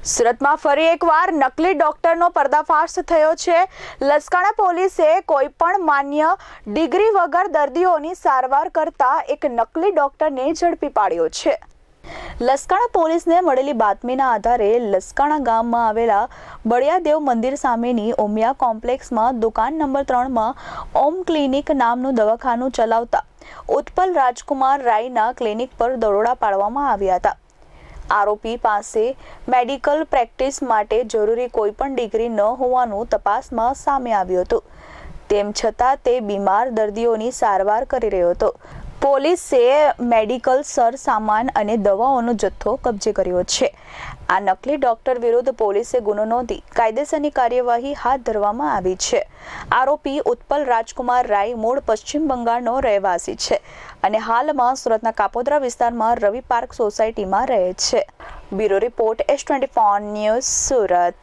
સુરતમાં ફરી એકવાર નકલી ડોક્ટરનો પર્દાફાશ થયો છે। લસકાણા પોલીસે કોઈપણ માન્ય ડિગ્રી વગર દર્દીઓની સારવાર કરતા એક નકલી ડોક્ટરને ઝડપી પાડ્યો છે। લસકાણા પોલીસને મળેલી બાતમીના આધારે લસકાણા ગામમાં આવેલા બળિયાદેવ મંદિર સામેની ઉમિયા કોમ્પ્લેક્સમાં દુકાન નંબર 3માં ઓમ ક્લિનિક નામનું દવાખાનું ચલાવતા ઉત્પલ રાજકુમાર રાયના ક્લિનિક પર દરોડા પાડવામાં આવ્યા હતા। આરોપી પાસે મેડિકલ પ્રેક્ટિસ માટે જરૂરી કોઈપણ ડિગ્રી ન હોવાનું તપાસમાં સામે આવ્યું હતું। તેમ છતાં તે બીમાર દર્દીઓની સારવાર કરી રહ્યો હતો। પોલીસે મેડિકલ સરસામાન અને દવાઓનો જથ્થો કબજે કર્યો છે। આ નકલી ડોક્ટર વિરુદ્ધ પોલીસે ગુનો નોંધી કાયદેસરની કાર્યવાહી હાથ ધરવામાં આવી છે। આરોપી ઉત્પલ રાજકુમાર રાય મૂળ પશ્ચિમ બંગાળનો રહેવાસી છે અને હાલમાં સુરતના કાપોદ્રા વિસ્તારમાં રવિ પાર્ક સોસાયટીમાં રહે છે। Bureau report S24 news Surat.